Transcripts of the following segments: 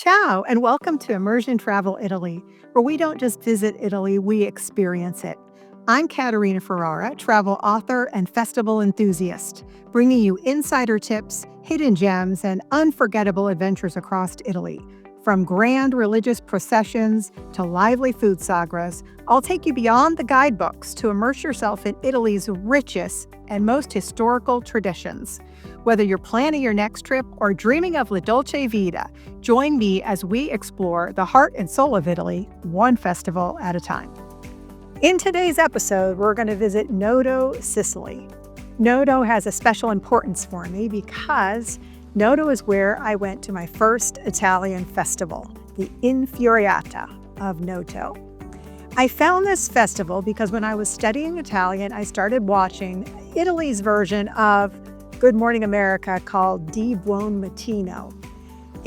Ciao, and welcome to Immersion Travel Italy, where we don't just visit Italy, we experience it. I'm Caterina Ferrara, travel author and festival enthusiast, bringing you insider tips, hidden gems, and unforgettable adventures across Italy. From grand religious processions to lively food sagas, I'll take you beyond the guidebooks to immerse yourself in Italy's richest and most historical traditions. Whether you're planning your next trip or dreaming of La Dolce Vita, join me as we explore the heart and soul of Italy, one festival at a time. In today's episode, we're going to visit Noto, Sicily. Noto has a special importance for me because Noto is where I went to my first Italian festival, the Infiorata of Noto. I found this festival because when I was studying Italian, I started watching Italy's version of Good Morning America called Di Buon Mattino.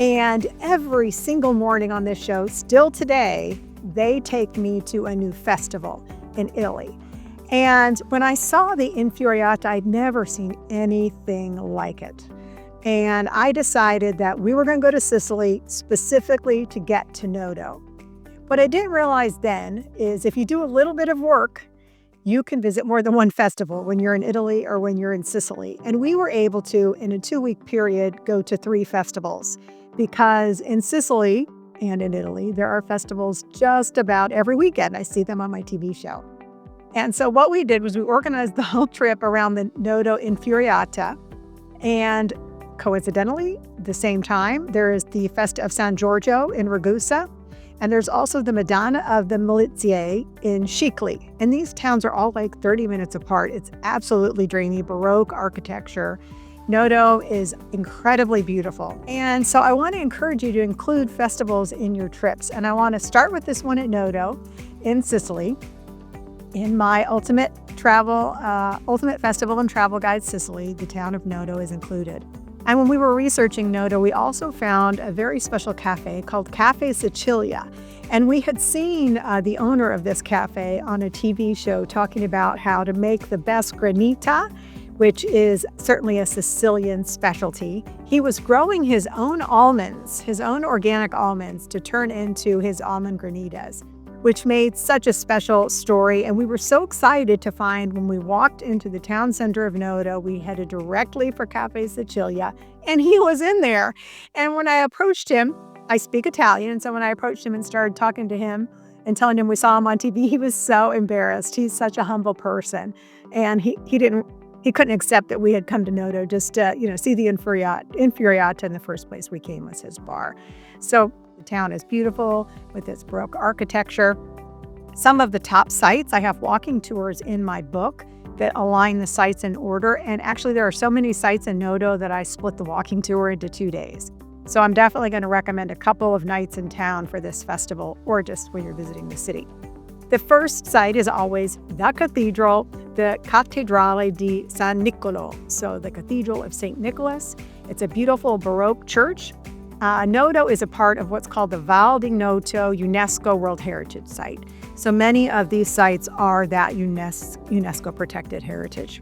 And every single morning on this show, still today, they take me to a new festival in Italy. And when I saw the Infiorata, I'd never seen anything like it. And I decided that we were going to go to Sicily specifically to get to Noto. What I didn't realize then is if you do a little bit of work, you can visit more than one festival when you're in Italy or when you're in Sicily. And we were able to, in a 2-week period, go to 3 festivals because in Sicily and in Italy, there are festivals just about every weekend. I see them on my TV show. And so what we did was we organized the whole trip around the Noto Infiorata. And coincidentally, the same time, there is the Festa of San Giorgio in Ragusa. And there's also the Madonna of the Milizie in Sicily. And these towns are all like 30 minutes apart. It's absolutely dreamy, Baroque architecture. Noto is incredibly beautiful. And so I want to encourage you to include festivals in your trips. And I want to start with this one at Noto in Sicily. In my ultimate festival and travel guide, Sicily, the town of Noto is included. And when we were researching Noto, we also found a very special cafe called Cafe Sicilia. And we had seen the owner of this cafe on a TV show talking about how to make the best granita, which is certainly a Sicilian specialty. He was growing his own almonds, his own organic almonds, to turn into his almond granitas, which made such a special story. And we were so excited to find when we walked into the town center of Noto, we headed directly for Cafe Sicilia, and he was in there. And when I approached him, I speak Italian, and so when I approached him and started talking to him and telling him we saw him on TV, he was so embarrassed. He's such a humble person, and he couldn't accept that we had come to Noto just to see the Infiorata in the first place we came was his bar. So the town is beautiful with its Baroque architecture. Some of the top sites, I have walking tours in my book that align the sites in order. And actually, there are so many sites in Noto that I split the walking tour into 2 days. So I'm definitely going to recommend a couple of nights in town for this festival or just when you're visiting the city. The first site is always the cathedral, the Cattedrale di San Nicolo. So the Cathedral of St. Nicholas. It's a beautiful Baroque church. Noto is a part of what's called the Val di Noto UNESCO World Heritage Site. So many of these sites are that UNESCO protected heritage.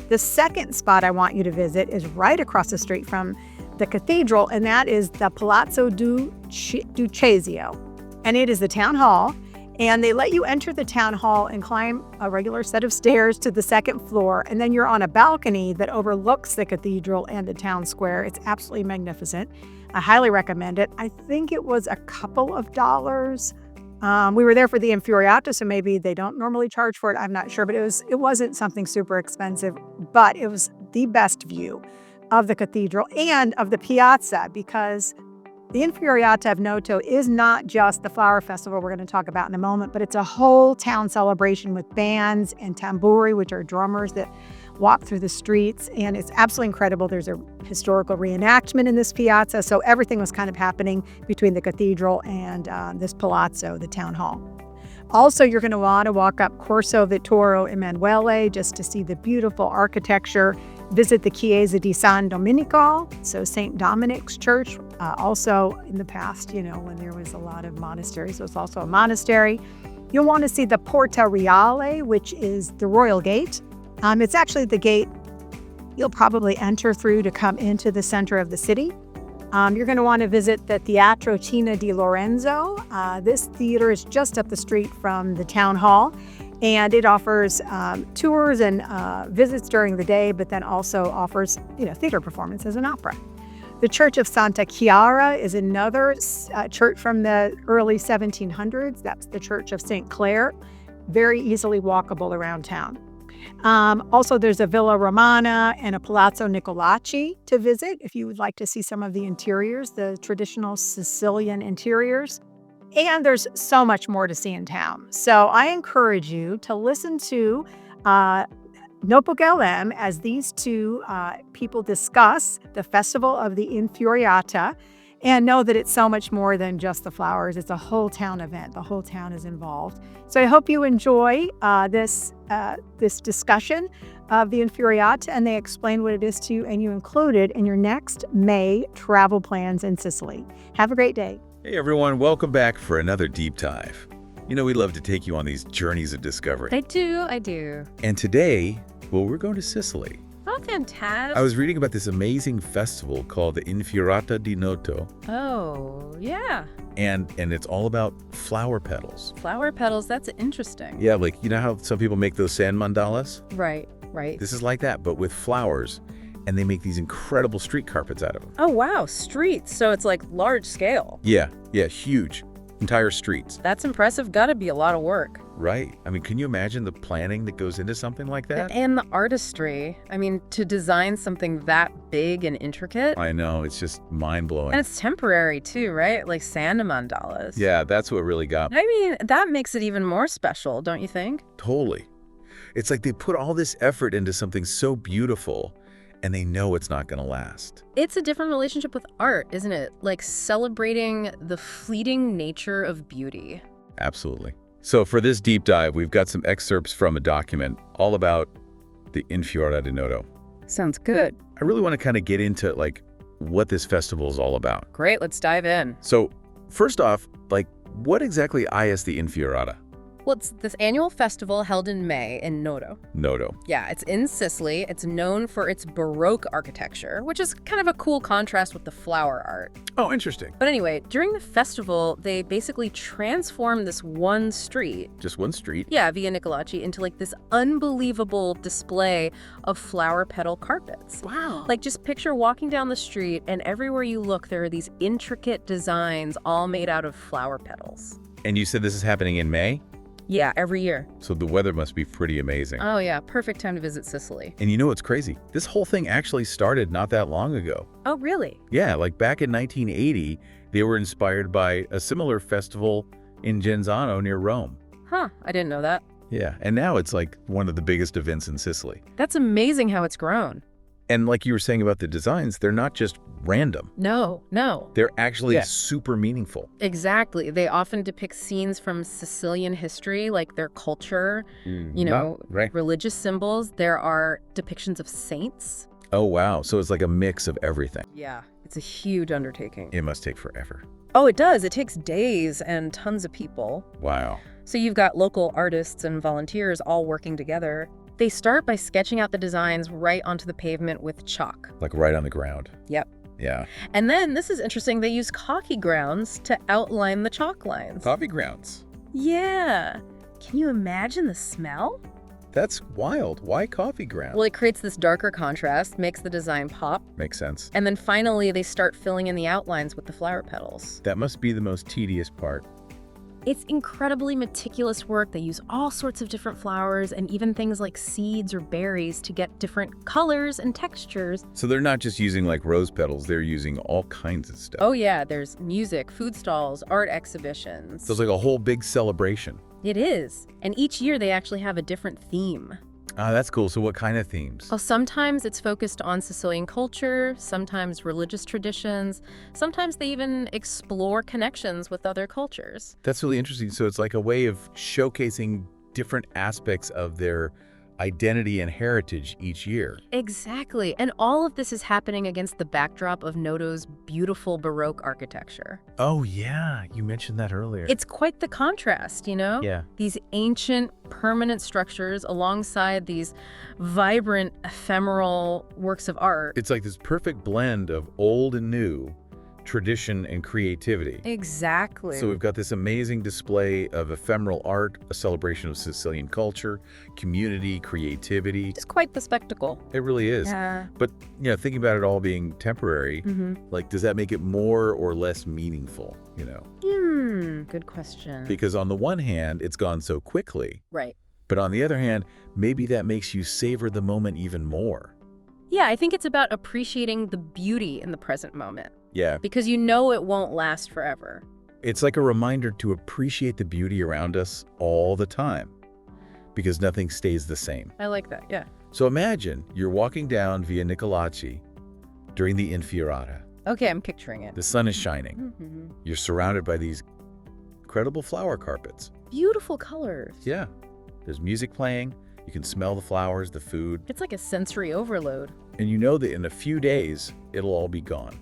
The second spot I want you to visit is right across the street from the cathedral, and that is the Palazzo Ducesio. And it is the town hall, and they let you enter the town hall and climb a regular set of stairs to the second floor, and then you're on a balcony that overlooks the cathedral and the town square. It's absolutely magnificent. I highly recommend it. I think it was a couple of dollars. We were there for the Infiorata, so maybe they don't normally charge for it. I'm not sure, but it wasn't something super expensive, but it was the best view of the cathedral and of the piazza because the Infiorata of Noto is not just the flower festival we're going to talk about in a moment, but it's a whole town celebration with bands and tamburi, which are drummers that walk through the streets, and it's absolutely incredible. There's a historical reenactment in this piazza, so everything was kind of happening between the cathedral and this palazzo, the town hall. Also, you're going to want to walk up Corso Vittorio Emanuele just to see the beautiful architecture. Visit the Chiesa di San Domenico, so St. Dominic's Church. Also, in the past, when there was a lot of monasteries, it was also a monastery. You'll want to see the Porta Reale, which is the Royal Gate. It's actually the gate you'll probably enter through to come into the center of the city. You're going to want to visit the Teatro Cina di Lorenzo. This theater is just up the street from the town hall, and it offers tours and visits during the day, but then also offers, theater performances and opera. The Church of Santa Chiara is another church from the early 1700s. That's the Church of St. Clair, very easily walkable around town. Also, there's a Villa Romana and a Palazzo Nicolaci to visit if you would like to see some of the interiors, the traditional Sicilian interiors. And there's so much more to see in town. So I encourage you to listen to Notebook LM as these two people discuss the Festival of the Infiorata, and know that it's so much more than just the flowers. It's a whole town event. The whole town is involved. So I hope you enjoy this discussion of the Infiorata, and they explain what it is to you, and you include it in your next May travel plans in Sicily. Have a great day. Hey everyone, welcome back for another deep dive. We love to take you on these journeys of discovery. I do. And today, we're going to Sicily. Oh, fantastic. I was reading about this amazing festival called the Infiorata di Noto. Oh, yeah. And it's all about flower petals. Flower petals, that's interesting. Yeah, like, how some people make those sand mandalas? Right. This is like that, but with flowers. And they make these incredible street carpets out of them. Oh, wow. Streets. So it's like large scale. Yeah, huge. Entire streets. That's impressive. Gotta be a lot of work. Right. Can you imagine the planning that goes into something like that? And the artistry. To design something that big and intricate. I know. It's just mind-blowing. And it's temporary, too, right? Like sand mandalas. Yeah, that's what really got me. That makes it even more special, don't you think? Totally. It's like they put all this effort into something so beautiful, and they know it's not going to last. It's a different relationship with art, isn't it? Like celebrating the fleeting nature of beauty. Absolutely. So for this deep dive, we've got some excerpts from a document all about the Infiorata di Noto. Sounds good. I really want to kind of get into what this festival is all about. Great, let's dive in. So first off, what exactly is the Infiorata? Well, it's this annual festival held in May in Noto. Noto. Yeah, it's in Sicily. It's known for its Baroque architecture, which is kind of a cool contrast with the flower art. Oh, interesting. But anyway, during the festival, they basically transformed this one street. Just one street? Yeah, Via Nicolaci, into this unbelievable display of flower petal carpets. Wow. Just picture walking down the street, and everywhere you look, there are these intricate designs all made out of flower petals. And you said this is happening in May? Yeah, every year. So the weather must be pretty amazing. Oh yeah, perfect time to visit Sicily. And what's crazy? This whole thing actually started not that long ago. Oh, really? Yeah, back in 1980, they were inspired by a similar festival in Genzano near Rome. Huh, I didn't know that. Yeah, and now it's one of the biggest events in Sicily. That's amazing how it's grown. And like you were saying about the designs, they're not just random. No. They're actually super meaningful. Exactly. They often depict scenes from Sicilian history, like their culture, Right. religious symbols. There are depictions of saints. Oh, wow. So it's like a mix of everything. Yeah, it's a huge undertaking. It must take forever. Oh, it does. It takes days and tons of people. Wow. So you've got local artists and volunteers all working together. They start by sketching out the designs right onto the pavement with chalk. Right on the ground. Yep. Yeah. And then, this is interesting, they use coffee grounds to outline the chalk lines. Coffee grounds. Yeah. Can you imagine the smell? That's wild. Why coffee grounds? Well, it creates this darker contrast, makes the design pop. Makes sense. And then finally, they start filling in the outlines with the flower petals. That must be the most tedious part. It's incredibly meticulous work. They use all sorts of different flowers and even things like seeds or berries to get different colors and textures. So they're not just using rose petals, they're using all kinds of stuff. Oh yeah, there's music, food stalls, art exhibitions. So it's a whole big celebration. It is. And each year they actually have a different theme. Ah, that's cool. So what kind of themes? Well, sometimes it's focused on Sicilian culture, sometimes religious traditions, sometimes they even explore connections with other cultures. That's really interesting. So it's a way of showcasing different aspects of their identity and heritage each year. Exactly. And all of this is happening against the backdrop of Noto's beautiful Baroque architecture. Oh, yeah. You mentioned that earlier. It's quite the contrast, Yeah. These ancient, permanent structures alongside these vibrant, ephemeral works of art. It's this perfect blend of old and new, tradition and creativity. Exactly. So we've got this amazing display of ephemeral art, a celebration of Sicilian culture, community, creativity. It's quite the spectacle. It really is. Yeah. But, thinking about it all being temporary, like, does that make it more or less meaningful, Good question. Because on the one hand, it's gone so quickly. Right. But on the other hand, maybe that makes you savor the moment even more. Yeah, I think it's about appreciating the beauty in the present moment. Yeah. Because you know it won't last forever. It's like a reminder to appreciate the beauty around us all the time. Because nothing stays the same. I like that, yeah. So imagine you're walking down Via Nicolaci during the Infiorata. Okay, I'm picturing it. The sun is shining. You're surrounded by these incredible flower carpets. Beautiful colors. Yeah. There's music playing. You can smell the flowers, the food. It's like a sensory overload. And you know that in a few days, it'll all be gone.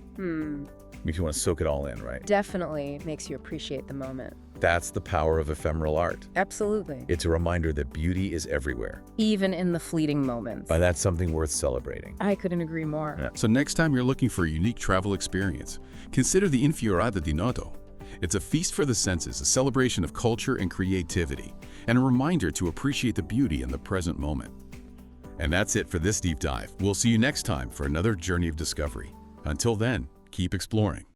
If you want to soak it all in, right? Definitely makes you appreciate the moment. That's the power of ephemeral art. Absolutely. It's a reminder that beauty is everywhere. Even in the fleeting moments. But that's something worth celebrating. I couldn't agree more. Yeah. So next time you're looking for a unique travel experience, consider the Infiorata di Noto. It's a feast for the senses, a celebration of culture and creativity, and a reminder to appreciate the beauty in the present moment. And that's it for this deep dive. We'll see you next time for another journey of discovery. Until then, keep exploring.